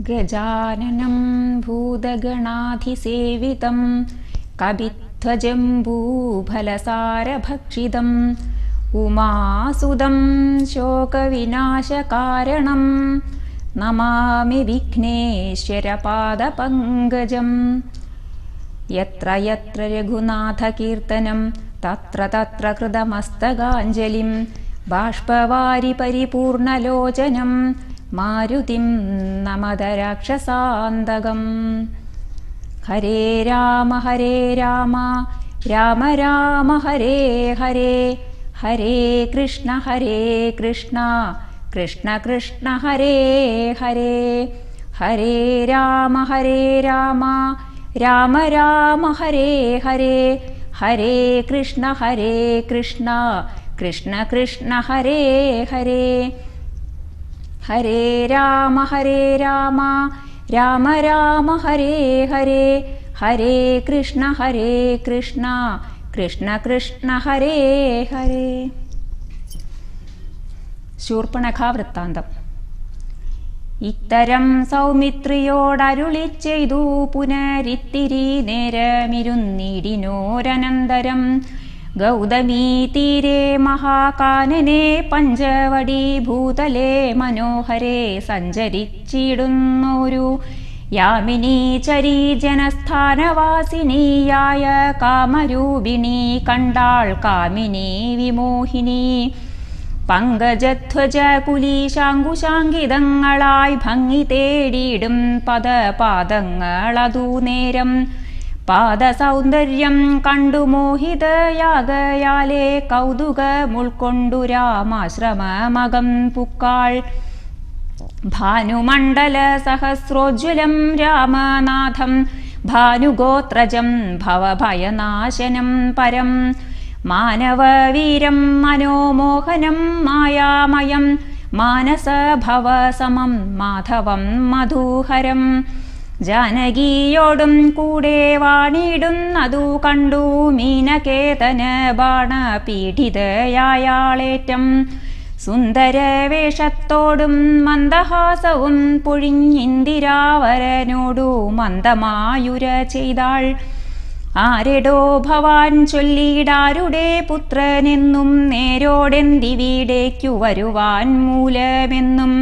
ഗജാനനം ഭൂതഗണാധിസേവിതം കപിധ്വജംബൂഫലസാരഭക്ഷിതം ഉമാസുതം ശോകവിനാശകാരണം നമാമി വിഘ്നേശ്വരപാദപങ്കജം. യത്ര യത്ര രഘുനാഥകീർത്തനം തത്ര തത്ര കൃതമസ്തകാഞ്ജലിം ബാഷ്പവാരി പരിപൂർണലോചനം മാരുതിം നമത രാക്ഷസാന്തകം. ഹരേ രാമ രാമ രാമ ഹരേ ഹരേ, ഹരേ കൃഷ്ണ കൃഷ്ണ കൃഷ്ണ ഹരേ ഹരേ, ഹരേ രാമ രാമ രാമ ഹരേ ഹരേ, ഹരേ കൃഷ്ണ കൃഷ്ണ കൃഷ്ണ ഹരേ ഹരേ, ഹരേ രാമ രാമ ഹരേ ഹരേ, ഹരേ കൃഷ്ണ കൃഷ്ണ കൃഷ്ണ ഹരേ ഹരേ. ശൂർപ്പണഖാവൃത്താന്തം. ഇത്തരം സൗമിത്രിയോടരുളി ചെയ്തു പുനരിത്തിരി നേരമിരുന്നിടിനോരനന്തരം ഗൗതമീ തീരെ മഹാകാനനെ പഞ്ചവടി ഭൂതലേ മനോഹരേ സഞ്ചരിച്ചിടുന്നോരു യാമിനി ചരീ ജനസ്ഥാനവാസിനിയായ കാമരൂപിണി കണ്ടാൾ കാമിനി വിമോഹിനി. പങ്കജധ്വജ കുലീശാങ്കുശാങ്കിതങ്ങളായി ഭംഗി തേടിയിടും പദപാദങ്ങളതു നേരം പാദസൗന്ദര്യം കണ്ടു മോഹിതയാകയാലേ കൗതുകമുൾക്കൊണ്ടു രാമാശ്രമമകം പുക്കാൾ. ഭാനുമണ്ഡല സഹസ്രോജ്വലം രാമനാഥം ഭാനുഗോത്രജം ഭവഭയനാശനം പരം മാനവവീരം മനോമോഹനം മായാമയം മാനസഭവസമം മാധവം മധുഹരം. ജാനകിയോടും കൂടെ വാണിടുന്നതു കണ്ടു മീനകേതന ബാണപീഡിതയാളേറ്റം സുന്ദരവേഷത്തോടും മന്ദഹാസവും പൊഴിഞ്ഞിന്ദിരാവരനോടു മന്ദമായുര ചെയ്താൾ. ആരെടോ ഭവാൻ ചൊല്ലിടാരുടെ പുത്രനെന്നും നേരോടെന്തിവിടേക്കു വരുവാൻ മൂലമെന്നും.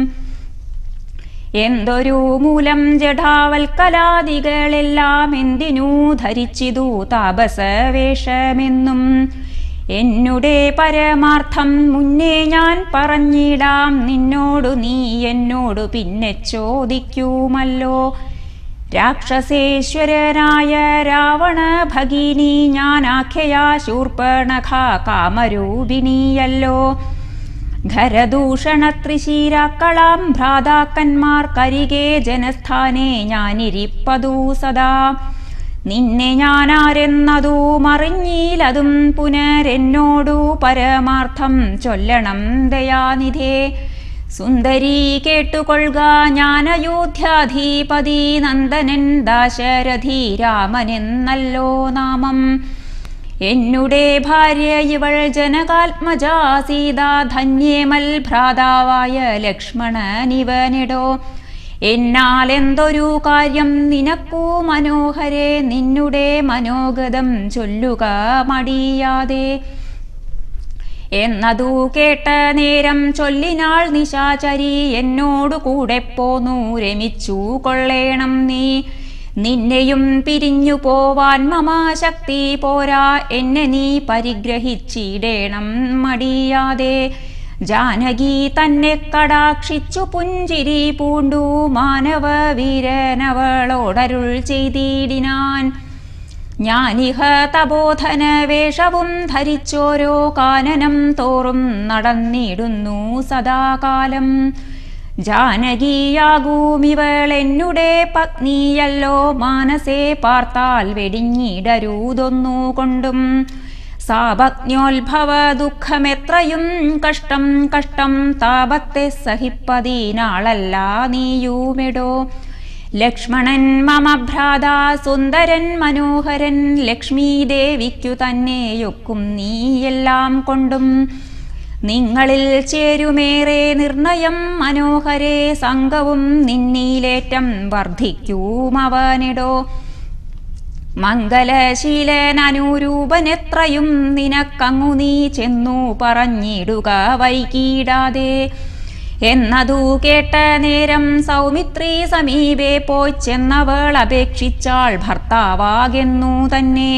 എന്തൊരു മൂലം ജഡാവൽക്കലാദികളെല്ലാം എന്തിനു ധരിച്ചിതു താപസവേഷമെന്നും. എന്നുടെ പരമാർത്ഥം മുന്നേ ഞാൻ പറഞ്ഞിടാം നിന്നോടു, നീ എന്നോടു പിന്നെ ചോദിക്കുമല്ലോ. രാക്ഷസേശ്വരനായ രാവണ ഭഗിനി ഞാനാഖ്യയാ ശൂർപ്പണഖ കാമരൂപിണിയല്ലോ. ഖരദൂഷണത്രിശീരാക്കളാം ഭ്രാതാക്കന്മാർക്കരികെ ജനസ്ഥാനെ ഞാനിരിപ്പതു സദാ. നിന്നെ ഞാനാരെന്നതു മറിഞ്ഞീലതും പുനരെന്നോടു പരമാർത്ഥം ചൊല്ലണം ദയാനിധേ. സുന്ദരീ കേട്ടുകൊള്ളുക ഞാനയോധ്യാധിപതി നന്ദനൻ ദാശരഥി രാമനെന്നല്ലോ നാമം. എന്നുടെ ഭാര്യ ഇവൾ ജനകാത്മജാ സീതാ ധന്യേമൽ ഭ്രാതാവായ ലക്ഷ്മണനിവനെടോ. എന്നാലെന്തൊരു കാര്യം നിനക്കു മനോഹരേ നിന്നുടെ മനോഗതം ചൊല്ലുക മടിയാതെ. എന്നതു കേട്ട നേരം ചൊല്ലിനാൾ നിശാചരി എന്നോടു കൂടെ പോന്നു രമിച്ചു കൊള്ളേണം നീ. നിന്നെയും പിരിഞ്ഞു പോവാൻ മമ ശക്തി പോരാ, എന്നെ നീ പരിഗ്രഹിച്ചിടേണം മടിയാതെ. ജാനകി തന്നെ കടാക്ഷിച്ചു പുഞ്ചിരി പൂണ്ടു മാനവവീരനവളോടരുൾ ചെയ്തിടിനാൻ. ഞാനിഹ തപോധന വേഷവും ധരിച്ചോരോ കാനനം തോറും നടന്നിടുന്നു സദാകാലം. ജാനകിയാകൂമിവളെന്നുടെ പത്നിയല്ലോ, മാനസേ പാർത്താൽ വെടിഞ്ഞിടരുതൊന്നു കൊണ്ടും. സാപജ്ഞോത്ഭവ ദുഃഖമെത്രയും കഷ്ടം കഷ്ടം താപത്തെ സഹിപ്പതിനാളല്ല നീയുമെടോ. ലക്ഷ്മണൻ മമ ഭ്രാതാ സുന്ദരൻ മനോഹരൻ, ലക്ഷ്മീദേവിക്കു തന്നെയൊക്കും നീയെല്ലാം കൊണ്ടും. നിങ്ങളിൽ ചേരുമേറെ നിർണയം മനോഹരേ സംഘവും നിന്നീലേറ്റം വർദ്ധിക്കൂമവനിടോ മംഗലശീലനനുരൂപനെത്രയും നിനക്കങ്ങു നീ ചെന്നു പറഞ്ഞിടുക വൈകീടാതെ എന്നതു കേട്ട നേരം സൗമിത്രി സമീപേ പോയി ചെന്നവൾ അപേക്ഷിച്ചാൾ ഭർത്താവാകെന്നു തന്നെ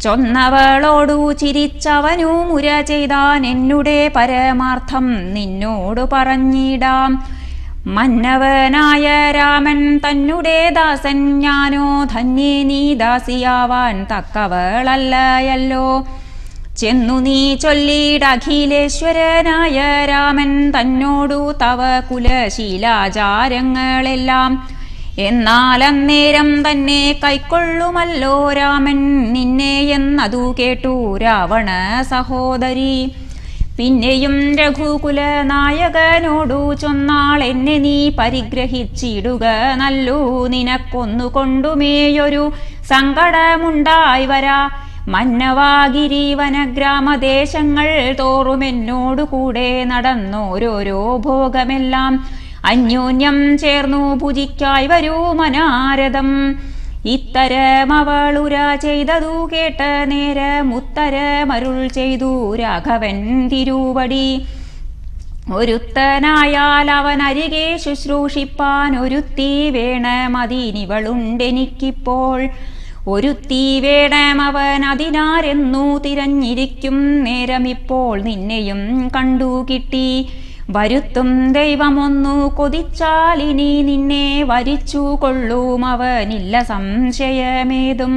ചൊന്നവളോടു ചിരിച്ചവനു മുര ചെയ്താൻ എന്നുടെ പരമാർത്ഥം നിന്നോടു പറഞ്ഞിടാം മന്നവനായ രാമൻ തന്നുടെ ദാസൻ ഞാനോ ധന്യേ നീ ദാസിയാവാൻ തക്കവളല്ലയല്ലോ ചെന്നു നീ ചൊല്ലിടഖിലേശ്വരനായ രാമൻ തന്നോടു തവ കുലശീലാചാരങ്ങളെല്ലാം എന്നാൽ അന്നേരം തന്നെ കൈക്കൊള്ളുമല്ലോ രാമൻ നിന്നെ എന്നതു കേട്ടു രാവണ സഹോദരി പിന്നെയും രഘുകുല നായകനോടു ചൊന്നാൾ എന്നെ നീ പരിഗ്രഹിച്ചിടുക നല്ലു നിനക്കൊന്നുകൊണ്ടുമേയൊരു സങ്കടമുണ്ടായി വരാ മന്നവാഗിരി വനഗ്രാമദേശങ്ങൾ തോറുമെന്നോടുകൂടെ നടന്നോരോരോ ഭോഗമെല്ലാം അന്യോന്യം ചേർന്നു ഭുജിക്കായി വരൂ മനാരദം ഇത്തരമവളുര ചെയ്തതു കേട്ട നേരമുത്തരമരുൾ ചെയ്തു രാഘവൻ തിരുവടി ഒരുത്തനായാൽ അവനരികെ ശുശ്രൂഷിപ്പാൻ ഒരുത്തി വേണമതിനിവളുണ്ടെനിക്കിപ്പോൾ ഒരുത്തി വേണമവൻ അതിനാരെന്നു തിരഞ്ഞിരിക്കും നേരമിപ്പോൾ നിന്നെയും കണ്ടു കിട്ടി വരുത്തും ദൈവമൊന്നു കൊതിച്ചാലിനി നിന്നെ വരിച്ചു കൊള്ളും അവനില്ല സംശയമേതും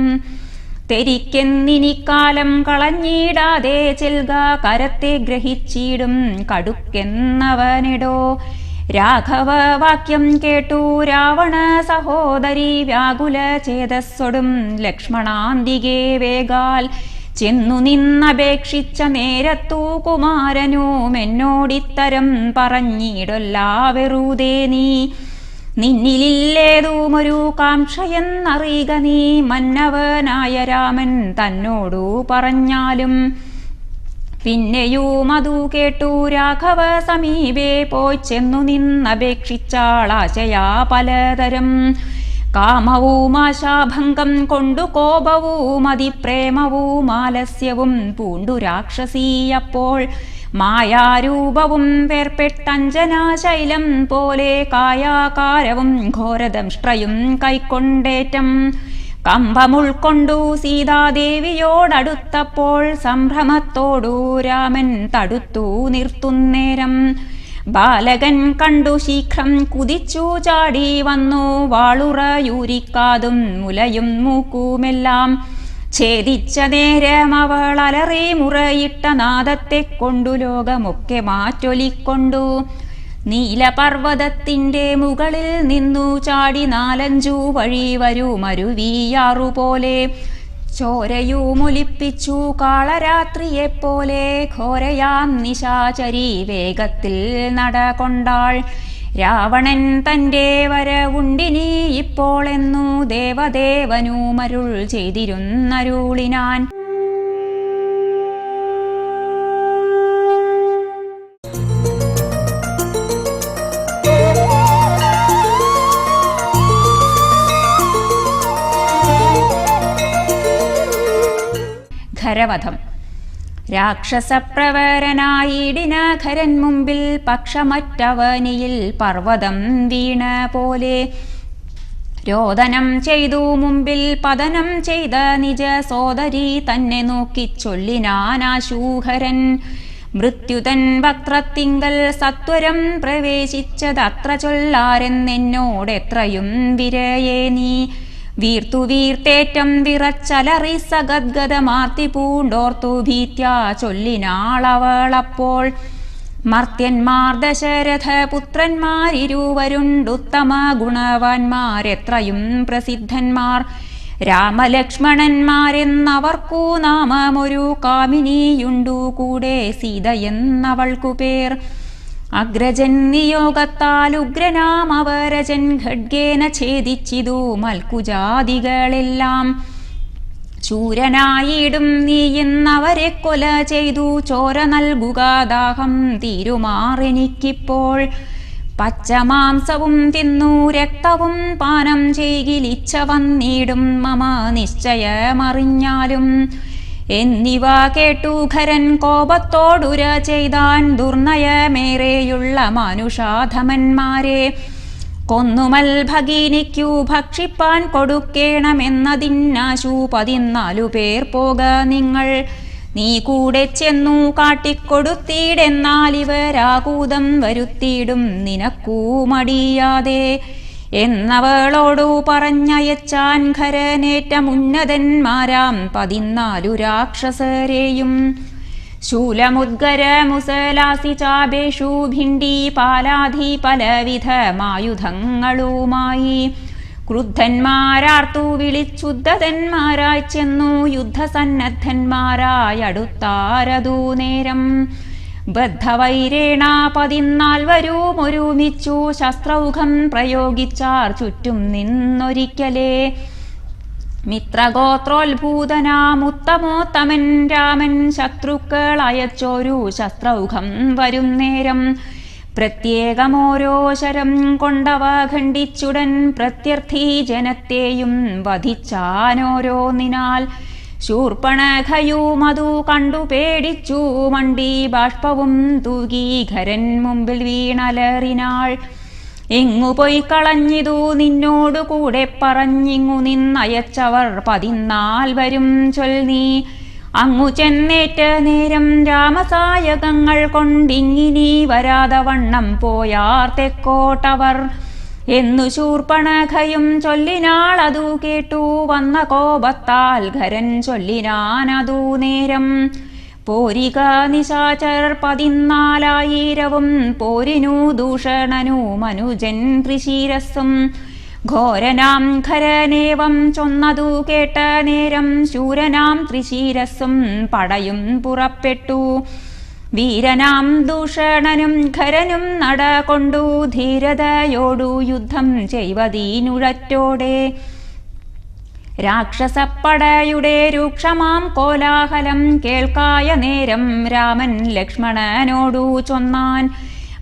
തെരിക്കെന്നിനിക്കാലം കളഞ്ഞിടാതെ ചെൽക കരത്തെ ഗ്രഹിച്ചിടും കടുക്കെന്നവനെടോ രാഘവ വാക്യം കേട്ടു രാവണ സഹോദരി വ്യാകുല ചേതസ്സൊടും ലക്ഷ്മണാന്തികേ വേഗാൽ ചെന്നു നിന്നപേക്ഷിച്ച നേരത്തു കുമാരനും എന്നോടിത്തരം പറഞ്ഞിടൊല്ല വെറുതെ നീ നിന്നിലില്ലേതുമൊരു കാംക്ഷയെന്നറിയുക നീ മന്നവനായ രാമൻ തന്നോടു പറഞ്ഞാലും പിന്നെയും അതു കേട്ടു രാഘവ സമീപേ പോയി ചെന്നു നിന്നപേക്ഷിച്ചാളാശയാ പലതരം കാമവും ആശാഭംഗം കൊണ്ടു കോപവും അതിപ്രേമവും ആലസ്യവും പൂണ്ടു രാക്ഷസീയപ്പോൾ മായാരൂപവും വേർപ്പെട്ടഞ്ജനാശൈലം പോലെ കായാകാരവും ഘോരദംഷ്ട്രയും കൈക്കൊണ്ടേറ്റം കമ്പമുൾക്കൊണ്ടു സീതാദേവിയോടടുത്തപ്പോൾ സംഭ്രമത്തോടു രാമൻ തടുത്തു നിർത്തുന്നേരം ബാലകൻ കണ്ടു ശീഘ്രം കുതിച്ചു ചാടി വന്നു വാളുറയൂരിക്കാതും മുലയും മൂക്കുമെല്ലാം ഛേദിച്ച നേരം അവൾ അലറി മുറയിട്ട നാദത്തെ കൊണ്ടു ലോകമൊക്കെ മാറ്റൊലിക്കൊണ്ടു നീലപർവ്വതത്തിൻ്റെ മുകളിൽ നിന്നു ചാടി 4-5 വഴി വരുമരുവിയാറുപോലെ ചോരയുമൊലിപ്പിച്ചു കാളരാത്രിയെപ്പോലെ ഘോരയാം നിശാചരി വേഗത്തിൽ നടകൊണ്ടാൾ രാവണൻ തൻ്റെ വരവുണ്ടിനി ഇപ്പോൾ എന്നു ദേവദേവനുമരുൾ ചെയ്തിരുന്നരുളിനാൻ ഖരവധം രാക്ഷസപ്രവരനായിടിന ഖരൻ മുമ്പിൽ പക്ഷമറ്റവനിയിൽ പർവ്വതം വീണ പോലെ രോദനം ചെയ്തു മുമ്പിൽ പതനം ചെയ്ത നിജ സോദരി തന്നെ നോക്കി ചൊല്ലിനാനാശൂഹരൻ മൃത്യുതൻ വക്രത്തിങ്കൽ സത്വരം പ്രവേശിച്ചതത്ര ചൊല്ലാരെന്നെന്നോടെത്രയും വിരയേ നീ വീർത്തു വീർത്തേറ്റം വിറച്ചലറി സഗദ്ഗതമാർത്തി പൂണ്ടോർത്തു ഭീത്യാ ചൊല്ലിനാളവളപ്പോൾ മർത്യന്മാർ ദശരഥ പുത്രന്മാരിരുവരുണ്ടുത്തമ ഗുണവാന്മാരെത്രയും പ്രസിദ്ധന്മാർ രാമലക്ഷ്മണന്മാരെന്നവർക്കു നാമമൊരു കാമിനിയുണ്ടു കൂടെ സീതയെന്നവൾക്കു പേർ അഗ്രജൻ നിയോഗത്താൽ ഉഗ്രനാം അവരജൻ ഖഡ്ഗേന ഛേദിച്ചിതു മൽക്കുജാതികളെല്ലാം ശൂരനായിടും നീ ഇന്നവരെ കൊല ചെയ്തു ചോര നൽകുക ദാഹം തീരുമാറെനിക്കിപ്പോൾ. പച്ചമാംസവും തിന്നു രക്തവും പാനം ചെയ്കിലിച്ഛ വന്നിടും മമ നിശ്ചയമറിഞ്ഞാലും. എന്നിവ കേട്ടു ഖരൻ കോപത്തോടുര ചെയ്താൻ ദുർനയമേറെയുള്ള മനുഷാധമന്മാരെ. കൊന്നുമൽ ഭഗിനിക്കു ഭക്ഷിപ്പാൻ കൊടുക്കേണമെന്നതിന്നാശു 14 പേർ പോക നിങ്ങൾ. നീ കൂടെ ചെന്നു കാട്ടിക്കൊടുത്തീടെന്നാലിവരാകൂതം വരുത്തിയിടും നിനക്കൂ മടിയാതെ എന്നവളോടു പറഞ്ഞയച്ചാൻ ഖരനേറ്റമുന്നതന്മാരാം 14 രാക്ഷസരെയും. ശൂലമുദ്ഗര മുസലാസി ചാപേഷു ഭിണ്ഡി പാലാധി പലവിധമായുധങ്ങളുമായി ക്രുദ്ധന്മാരാർത്തു വിളിച്ചുദ്ധതന്മാരായി ചെന്നു യുദ്ധസന്നദ്ധന്മാരായടുത്താരതു നേരം. ബദ്ധവൈരേണ 14 ഒരുമിച്ചു ശസ്ത്രൗഘം പ്രയോഗിച്ചാർ ചുറ്റും നിന്നൊരിക്കലേ. മിത്രഗോത്രോത്ഭൂതനാമുത്തമോത്തമൻ രാമൻ ശത്രുക്കൾ അയച്ചോരു ശസ്ത്രൗഘം വരും നേരം. പ്രത്യേകമോരോ ശരം കൊണ്ടവ ഖണ്ഡിച്ചുടൻ പ്രത്യർത്ഥി ജനത്തെയും വധിച്ചാനോരോന്നിനാൽ. ശൂർപ്പണഖയും അതു കണ്ടു പേടിച്ചു മണ്ടി ബാഷ്പവും തൂകി ഖരൻ മുമ്പിൽ വീണലറിനാൾ. എങ്ങു പോയി കളഞ്ഞിതു നിന്നോടു കൂടെ പറഞ്ഞിങ്ങു നിന്നയച്ചവർ 14 ചൊൽനീ. അങ്ങു ചെന്നേറ്റ നേരം രാമസായകങ്ങൾ കൊണ്ടിങ്ങിനി വരാതെ വണ്ണം പോയാർ തെക്കോട്ടവർ എന്നു ശൂർപ്പണഖയും ചൊല്ലിനാളതു കേട്ടു വന്ന കോപത്താൽ ഖരൻ ചൊല്ലിനാനതു നേരം. പോരിക നിശാചർ 14,000 പോരിനു ദൂഷണനു മനുജൻ ത്രിശിരസ്സും. ഘോരനാം ഖരനേവം ചൊന്നതു കേട്ട നേരം ശൂരനാം ത്രിശിരസ്സും പടയും പുറപ്പെട്ടു. വീരനാം ദൂഷണനും ഖരനും നടകൊണ്ടു ധീരതയോടു യുദ്ധം ചെയ്വതീനുഴറ്റോടെ. രാക്ഷസപ്പടയുടെ രൂക്ഷമാം കോലാഹലം കേൾക്കായ നേരം രാമൻ ലക്ഷ്മണനോടു ചൊന്നാൻ.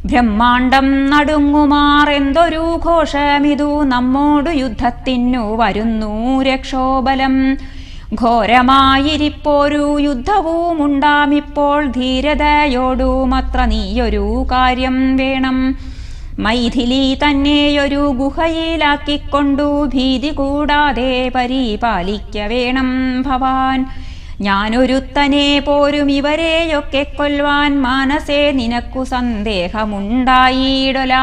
ബ്രഹ്മാണ്ടം നടുങ്ങുമാർ എന്തൊരു ഘോഷമിതു നമ്മോടു യുദ്ധത്തിനു വരുന്നു രക്ഷോബലം. ഘോരമായിരിപ്പോരു യുദ്ധവുമുണ്ടാമിപ്പോൾ ധീരതയോടുമത്ര നീയൊരു കാര്യം വേണം. മൈഥിലി തന്നെയൊരു ഗുഹയിലാക്കിക്കൊണ്ടു ഭീതി കൂടാതെ പരിപാലിക്ക വേണം ഭവാൻ. ഞാനൊരുത്തനെ പോരും ഇവരെയൊക്കെ കൊല്ലുവാൻ മാനസേ നിനക്കു സന്ദേഹമുണ്ടായിടൊല.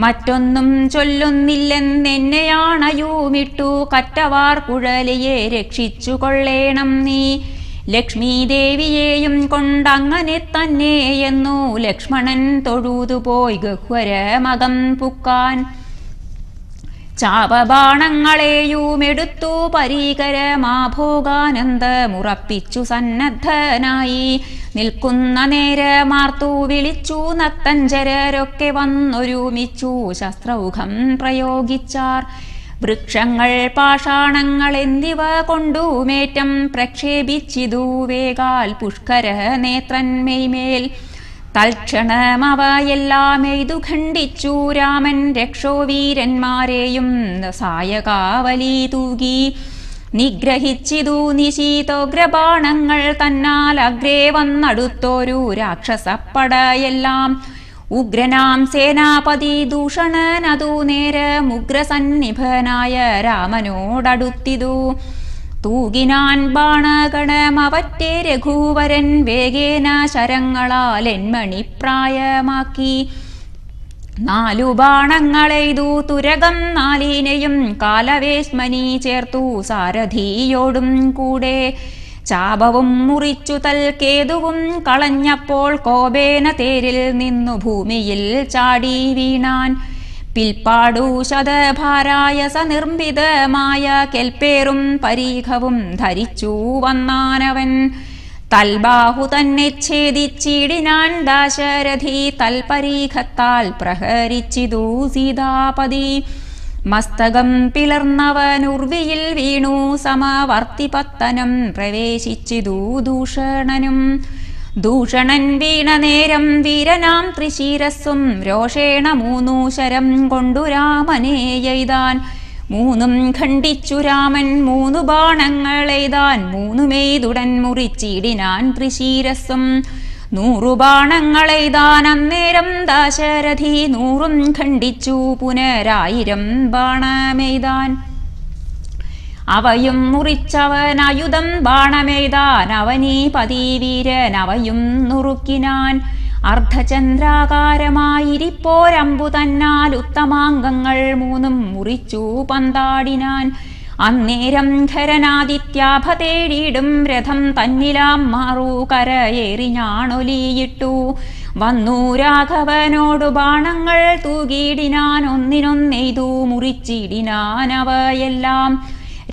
മറ്റൊന്നും ചൊല്ലുന്നില്ലെന്നെന്നെയാണയുമിട്ടു കറ്റവാർ കുഴലിയെ രക്ഷിച്ചു കൊള്ളേണം നീ. ലക്ഷ്മി ദേവിയെയും കൊണ്ടങ്ങനെ തന്നെ എന്നു ലക്ഷ്മണൻ തൊഴുതുപോയി ഗഹ്വരമകം പുക്കാൻ. ചാപബാണങ്ങളെയുമെടുത്തു പരീകരമാഭോഗാനന്ദമുറപ്പിച്ചു സന്നദ്ധനായി നിൽക്കുന്ന നേരമാർത്തു വിളിച്ചു നക്തഞ്ചരരൊക്കെ വന്നൊരുമിച്ചു ശസ്ത്രൗഘം പ്രയോഗിച്ചാർ. വൃക്ഷങ്ങൾ പാഷാണങ്ങൾ എന്നിവ കൊണ്ടുമേറ്റം പ്രക്ഷേപിച്ചിതു വേഗാൽ പുഷ്കര നേത്രന്മേൽ. തൽക്ഷണമവയെല്ലാം എയ്തു ഖണ്ഡിച്ചു രാമൻ രക്ഷോവീരന്മാരെയും സായകാവലി തൂകി. നിഗ്രഹിച്ചിതു നിശീതോഗ്രബാണങ്ങൾ തന്നാൽ അഗ്രേ വന്നടുത്തോരു രാക്ഷസപ്പടയെല്ലാം. ഉഗ്രനാം സേനാപതി ദൂഷണനതു നേരം ഉഗ്രസന്നിഭനായ രാമനോടടുത്തിതു. തൂകിനാൻ ബാണഗണമവറ്റെ രഘുവരൻ വേഗേന ശരങ്ങളാൽ എൻമണിപ്രായമാക്കി. 4 ബാണങ്ങളെയ്തു തുരകം 4നെയും കാലവേശ്മനി ചേർത്തു സാരഥിയോടും കൂടെ. ചാപവും മുറിച്ചു തൽക്കേതുവും കളഞ്ഞപ്പോൾ കോപേന തേരിൽ നിന്നു ഭൂമിയിൽ ചാടി വീണാൻ. പിൽപ്പാടു ശതഭാരായസ നിർമ്മിതമായ കെൽപ്പേറും പരീഖവും ധരിച്ചു വന്നാനവൻ. തൽബാഹു തന്നെ ഛേദിച്ചിടിനാൻ ദാശരഥി തൽപരീഖത്താൽ പ്രഹരിച്ചിതു സീതാപതി. മസ്തകം പിളർന്നവനുർവിയിൽ വീണു സമവർത്തിപത്തനം പ്രവേശിച്ചിതു ദൂഷണനും. ദൂഷണൻ വീണ നേരം വീരനാം ത്രിശിരസ്സും രോഷേണ 3 ശരം കൊണ്ടു രാമനെ എയ്താൻ. 3 ഖണ്ഡിച്ചു രാമൻ 3 ബാണങ്ങളെയ്താൻ. 3 മുറിച്ചിടിനാൻ ത്രിശിരസ്സും. 100 ബാണങ്ങളെയ്താൻ അന്നേരം ദശരഥി 100 ഖണ്ഡിച്ചു പുനരായിരം ബാണമെയ്താൻ. അവയും മുറിച്ചവനായുധം ബാണമെയ്താൻ. അവനീപതി വീരൻ അവയും നുറുക്കിനാൻ. അർദ്ധചന്ദ്രാകാരമായിരിപ്പോരമ്പു തന്നാൽ ഉത്തമാംഗങ്ങൾ 3 മുറിച്ചു പന്താടിനാൻ. അന്നേരം ഖരനാദിത്യാഭതേടിയിടും രഥം തന്നിലാം മാറു കരയേറിഞ്ഞാണൊലിയിട്ടു. വന്നു രാഘവനോടു ബാണങ്ങൾ തൂകിയിടിനാൻ. ഒന്നിനൊന്നെയ്തു മുറിച്ചിടിനാൻ അവയെല്ലാം.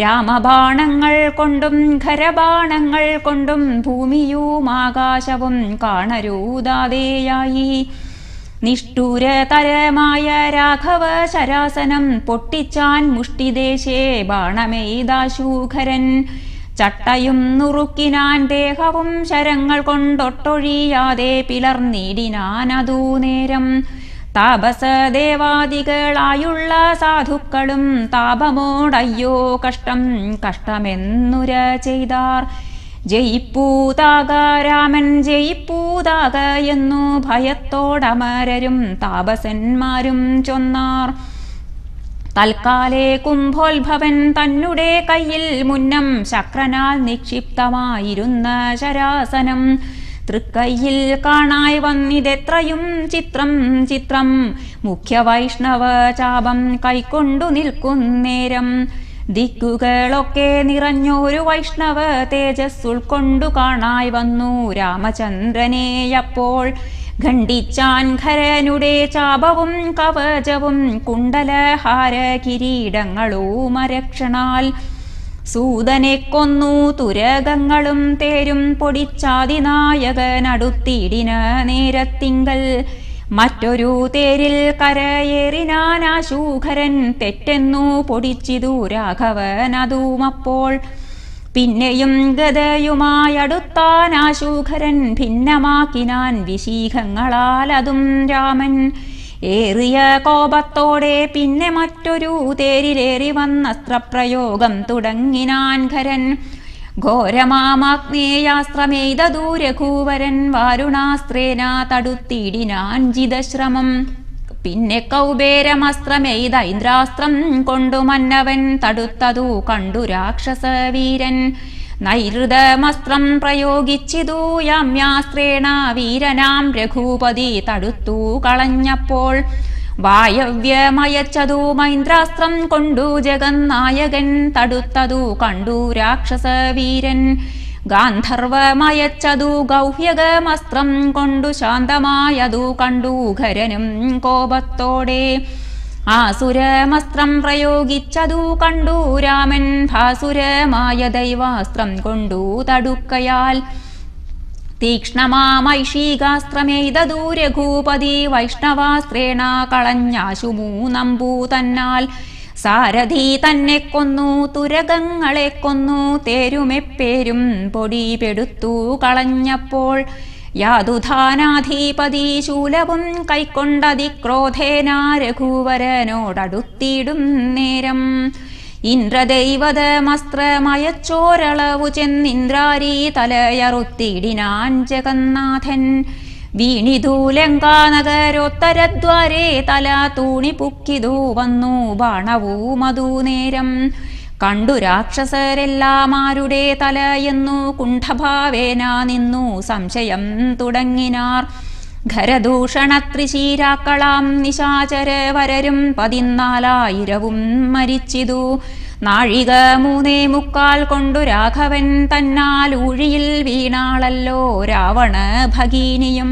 രാമബാണങ്ങൾ കൊണ്ടും ഖരബാണങ്ങൾ കൊണ്ടും ഭൂമിയും ആകാശവും കാണരുതാതെയായി. നിഷ്ഠൂരതരമായ രാഘവ ശരാസനം പൊട്ടിച്ചാൻ മുഷ്ടിദേശേ ബാണമെയ്താശൂഖരൻ. ചട്ടയും നുറുക്കിനാൻ ദേഹവും ശരങ്ങൾ കൊണ്ടൊട്ടൊഴിയാതെ പിളർന്നിടിനാൻ അതു നേരം. താപസദേവാദികളായുള്ള സാധുക്കളും താപമോടയ്യോ കഷ്ടം കഷ്ടമെന്നുര ചെയ്താർ. ജയിപ്പൂതാക രാമൻ ജയിപ്പൂതാക എന്നു ഭയത്തോടമരരും താപസന്മാരും ചൊന്നാർ. തൽക്കാലേ കുംഭോത്ഭവൻ തന്നെ കയ്യിൽ മുന്നം ശക്രനാൽ നിക്ഷിപ്തമായിരുന്ന ശരാസനം തൃക്കൈയിൽ കാണായി വന്നിതെത്രയും ചിത്രം ചിത്രം. മുഖ്യവൈഷ്ണവ ചാപം കൈക്കൊണ്ടു നിൽക്കുന്നേരം ദിക്കുകളൊക്കെ നിറഞ്ഞൊരു വൈഷ്ണവ തേജസ് ഉൾക്കൊണ്ടു കാണായി വന്നു രാമചന്ദ്രനെയപ്പോൾ. ഖണ്ഡിച്ചാൻ ഖരനുടെ ചാപവും കവചവും കുണ്ടലഹാര കിരീടങ്ങളും അരക്ഷണാൽ. സൂതനെ കൊന്നു തുരകങ്ങളും തേരും പൊടിച്ചാതിനായകനടുത്തിടിന നേരത്തിങ്കൽ. മറ്റൊരു തേരിൽ കരയേറിനാനാശൂഖരൻ തെറ്റെന്നു പൊടിച്ചിതു രാഘവനതുമപ്പോൾ. പിന്നെയും ഗദയുമായടുത്താനാശൂഖരൻ ഭിന്നമാക്കിനാൻ വിശീഖങ്ങളാൽ അതും രാമൻ. ഏറിയ കോപത്തോടെ പിന്നെ മറ്റൊരു തേരിലേറി വന്നസ്ത്രപ്രയോഗം തുടങ്ങിനാൻ ഖരൻ. ഘോരമാഗ്നേയാസ്ത്രമെയ്തതു രഘുവരൻ വാരുണാസ്ത്രേന തടുത്തിടിനാൻ ജിതശ്രമം. പിന്നെ കൗബേരമസ്ത്രമെയ്ത ഇന്ദ്രാസ്ത്രം കൊണ്ടു മന്നവൻ തടുത്തതു കണ്ടു രാക്ഷസവീരൻ. നൈരുതമസ്ത്രം പ്രയോഗിച്ചിതു യാമ്യാസ്ത്രേണ വീരനാം രഘുപതി തടുത്തു കളഞ്ഞപ്പോൾ. വായവ്യമയച്ചതു മൈന്ദ്രാസ്ത്രം കൊണ്ടു ജഗന്നായകൻ തടുത്തതു കണ്ടു രാക്ഷസവീരൻ. ഗാന്ധർവമയച്ചതു ഗൗഹ്യകമസ്ത്രം കൊണ്ടു ശാന്തമായതു കണ്ടു ഖരനും കോപത്തോടെ. ആസുരമസ്ത്രം പ്രയോഗിച്ചതു കണ്ടു രാമൻ ഭാസുരമായ ദൈവാസ്ത്രം കൊണ്ടു തടുക്കയാൽ. തീക്ഷ്ണമാമൈഷീകാസ്ത്രമെയ്തതു രഘുപതി വൈഷ്ണവാസ്ത്രേണ കളഞ്ഞാശു 3 തന്നാൽ. സാരഥി തന്നെ കൊന്നു തുരകങ്ങളെ കൊന്നു തേരുമെപ്പേരും പൊടിപെടുത്തു കളഞ്ഞപ്പോൾ. യാതുധാനാധിപതി ശൂലവും കൈക്കൊണ്ടതിക്രോധേന രഘുവരനോടടുത്തിടും നേരം. ഇന്ദ്രദൈവതമസ്ത്രമയച്ചോരളവു ചെന്നിന്ദ്രാരീ തലയറുത്തിടിനാൻ ജഗന്നാഥൻ. വീണിതു ലങ്കാനഗരോത്തരദ്വാരേ തല തൂണിപുക്കിതു വന്നു ബാണവുമതു നേരം. കണ്ടു രാക്ഷസരെല്ലാമാരുടെ തലയെന്നു കുണ്ഠഭാവേന നിന്നു സംശയം തുടങ്ങിനാർ. ഖരദൂഷണത്രിശീരാക്കളാം നിശാചരവരരും 14,000 മരിച്ചിതു. നാഴിക 3.25 കൊണ്ടു രാഘവൻ തന്നാൽ ഊഴിയിൽ വീണാളല്ലോ രാവണ ഭഗീനിയും.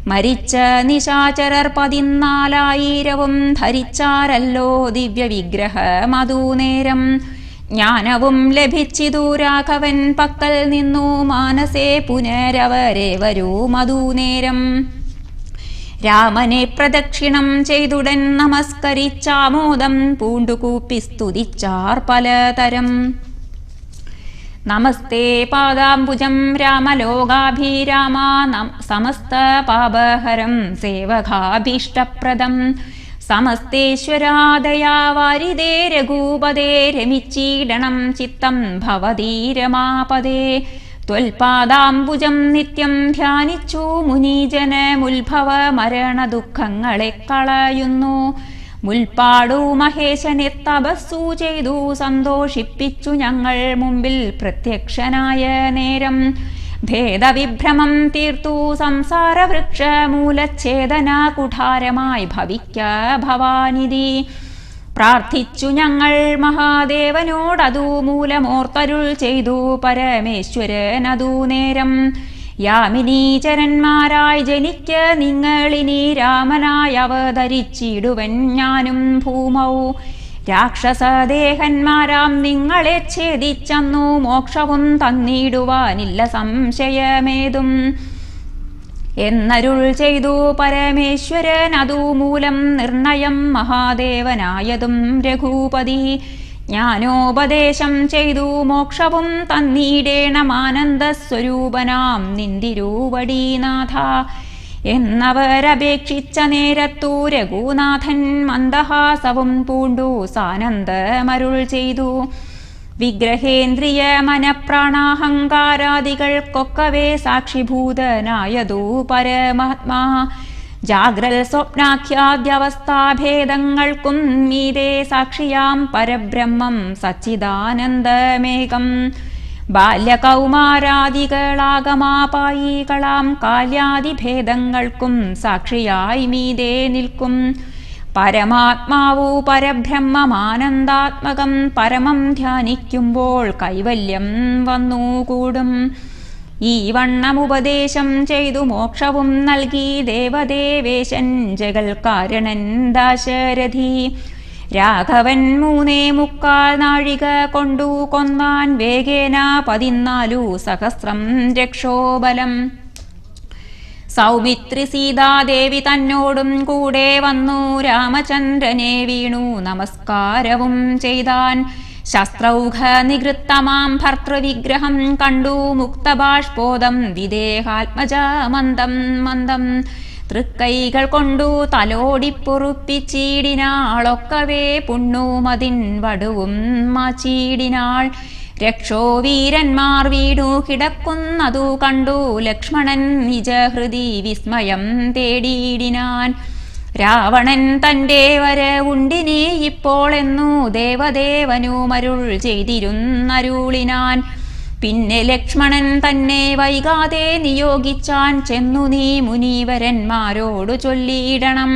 മരിച്ച നിശാചരർ 14,000 ധരിച്ചാരല്ലോ ദിവ്യവിഗ്രഹമതു നേരം. ജ്ഞാനവും ലഭിച്ചിതു രാഘവൻ പക്കൽ നിന്നു മാനസേ പുനരവരെ വരൂ മധുനേരം. രാമനെ പ്രദക്ഷിണം ചെയ്തുടൻ നമസ്കരിച്ചാമോദം പൂണ്ടുകൂപ്പി സ്തുതിച്ചാർ പലതരം. നമസ്തേ പാദാംബുജം രാമലോകാഭിരാമ സമസ്ത പാപഹരം സേവകാഭീഷ്ടപ്രദം. സമസ്തേശ്വരാദയാ വാരിദേ രഘൂപദേ രമിച്ചീടണം ചിത്തം ഭവതീ രമാപദേ. ത്വൽപാദാംബുജം നിത്യം ധ്യാനിച്ചു മുനീജനമുത്ഭവ മരണ ദുഃഖങ്ങളെ കളയുന്നു. മുൽപ്പാടു മഹേശനെ തപസ്സു ചെയ്തു സന്തോഷിപ്പിച്ചു ഞങ്ങൾ മുമ്പിൽ പ്രത്യക്ഷനായ നേരം. ഭേദവിഭ്രമം തീർത്തു സംസാരവൃക്ഷ മൂലച്ഛേദന കുഠാരമായി ഭവിക്ക ഭവാനിധി. പ്രാർത്ഥിച്ചു ഞങ്ങൾ മഹാദേവനോടതു മൂലമോർത്തരുൾ ചെയ്തു പരമേശ്വരനതു നേരം. യാമിനീചരന്മാരായി ജനിക്ക നിങ്ങളിനി രാമനായി അവതരിച്ചിടുവൻ ഞാനും ഭൂമൗ. രാക്ഷസദേഹന്മാരാം നിങ്ങളെ ഛേദിച്ചന്നു മോക്ഷവും തന്നിടുവാനില്ല സംശയമേതും എന്നരുൾ ചെയ്തു പരമേശ്വരൻ. അതുമൂലം നിർണയം മഹാദേവനായതും രഘൂപതി. ജ്ഞാനോപദേശം ചെയ്തു മോക്ഷവും തന്നീടേണമാനന്ദസ്വരൂപനാം നിന്തിരുവടീനാഥ എന്നവരപേക്ഷിച്ച നേരത്തു രഘുനാഥൻ മന്ദഹാസവും പൂണ്ടു സാനന്ദമരുൾ ചെയ്തു. വിഗ്രഹേന്ദ്രിയ മനപ്രാണാഹങ്കാരാദികൾക്കൊക്കവേ സാക്ഷിഭൂതനായതു പരമാത്മാ. ജാഗ്രൽ സ്വപ്നാഖ്യാദ്യവസ്ഥാഭേദങ്ങൾക്കും മീതെ സാക്ഷിയാം പരബ്രഹ്മം സച്ചിദാനന്ദമേകം. ബാല്യകൗമാരാദികളാഗമാപായികളാം കാല്യാദിഭേദങ്ങൾക്കും സാക്ഷിയായി മീതെ നിൽക്കും. പരമാത്മാവു പരബ്രഹ്മമാനന്ദാത്മകം പരമം ധ്യാനിക്കുമ്പോൾ കൈവല്യം വന്നുകൂടും. ഈ വണ്ണമുപദേശം ചെയ്തു മോക്ഷവും നൽകി ദേവദേവേശൻ ജഗൽകാരണൻ ദാശരഥി. രാഘവൻ 3.25 നാഴിക കൊണ്ടു കൊന്നാൻ വേഗേന 14 സഹസ്രം രക്ഷോബലം. സൗമിത്രി സീതാദേവി തന്നോടും കൂടെ വന്നു രാമചന്ദ്രനെ വീണു നമസ്കാരവും ചെയ്താൻ. ശസ്ത്രൗഘ നികൃത്തമാം ഭർത്തൃവിഗ്രഹം കണ്ടു മുക്തബാഷ്പോദം വിദേഹാത്മജ മന്ദം മന്ദം. തൃക്കൈകൾ കൊണ്ടു തലോടിപ്പൊറുപ്പിച്ചീടിനാളൊക്കവേ പുണ്ണുമതിൻ വടുവും മാച്ചീടിനാൾ. രക്ഷോവീരന്മാർ വീണു കിടക്കുന്നതു കണ്ടു ലക്ഷ്മണൻ നിജഹൃദി വിസ്മയം തേടിയിടിനാൻ. രാവണൻ തൻ്റെ വരവുണ്ടിനി ഇപ്പോൾ എന്നു ദേവദേവനു മരുൾ ചെയ്തിരുന്നരുളിനാൻ. പിന്നെ ലക്ഷ്മണൻ തന്നെ വൈകാതെ നിയോഗിച്ചാൻ. ചെന്നു നീ മുനീവരന്മാരോടു ചൊല്ലിയിടണം.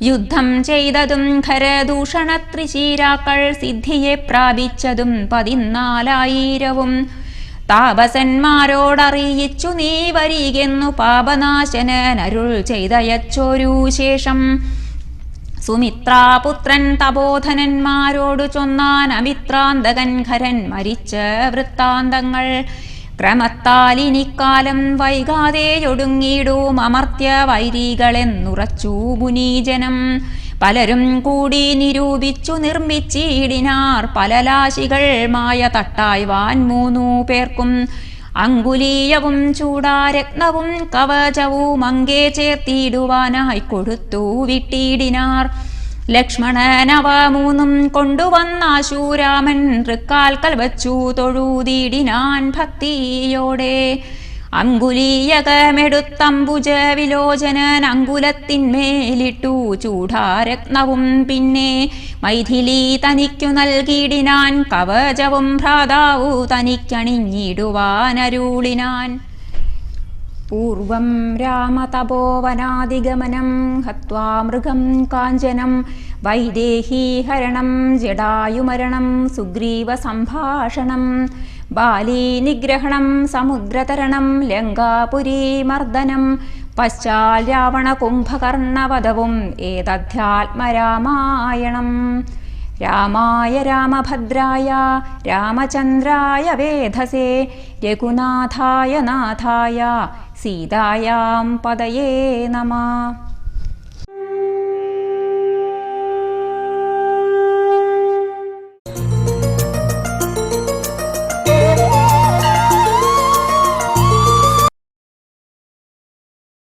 യുദ്ധം ചെയ്തതും ഖരദൂഷണത്രിശീരാക്കൾ സിദ്ധിയെ പ്രാപിച്ചതും 14,000. താപസന്മാരോടറിയിച്ചു നീ വരികെന്നു പാപനാശനൻ അരുൾ ചെയ്തയച്ചൊരു ശേഷം. സുമിത്രാപുത്രൻ തപോധനന്മാരോടു ചൊന്നാൻ അമിത്രാന്തകൻ ഖരൻ മരിച്ച വൃത്താന്തങ്ങൾ. ക്രമത്താലിനിക്കാലം വൈകാതെയൊടുങ്ങിടും അമർത്യ വൈരികളെന്നുറച്ചു മുനീജനം. പലരും കൂടി നിരൂപിച്ചു നിർമ്മിച്ചിടിനാർ പലലാശികൾ മായ തട്ടായ്വാൻ 3 പേർക്കും. അങ്കുലീയവും ചൂടാരത്നവും കവചവും അങ്കേ ചേർത്തിടുവാനായി കൊടുത്തു വിട്ടിടിനാർ. ലക്ഷ്മണനവ 3 കൊണ്ടുവന്നാശൂരാമൻ തൃക്കാൽക്കൽ വച്ചു തൊഴുതിടിനാൻ ഭക്തിയോടെ. അങ്കുലീയകമെടുത്തംബുജ വിലോചനൻ അങ്കുലത്തിന്മേലിട്ടു ചൂടാരത്നവും പിന്നെ മൈഥിലി തനിക്കു നൽകിയിടിനാൻ. കവചവും ഭ്രാതാവു തനിക്കണിഞ്ഞിടുവാനരുളിനാൻ. പൂർവം രാമതപോവനാദിഗമനം ഹത്വാ മൃഗം കാഞ്ചനം. വൈദേഹീഹരണം ജടായുമരണം സുഗ്രീവ സംഭാഷണം. ബാലീനിഗ്രഹണം സമുദ്രതരണം ലങ്കാപുരീമർദ്ദനം. പശ്ചാൽ രാവണ കുംഭകർണവധവും ഏതധ്യാത്മരാമായണം. രാമായ രാമഭദ്രായ രാമചന്ദ്രായ വേധസേ രഘുനാഥായ നാഥായ സീതായാം പദയേ നമഃ.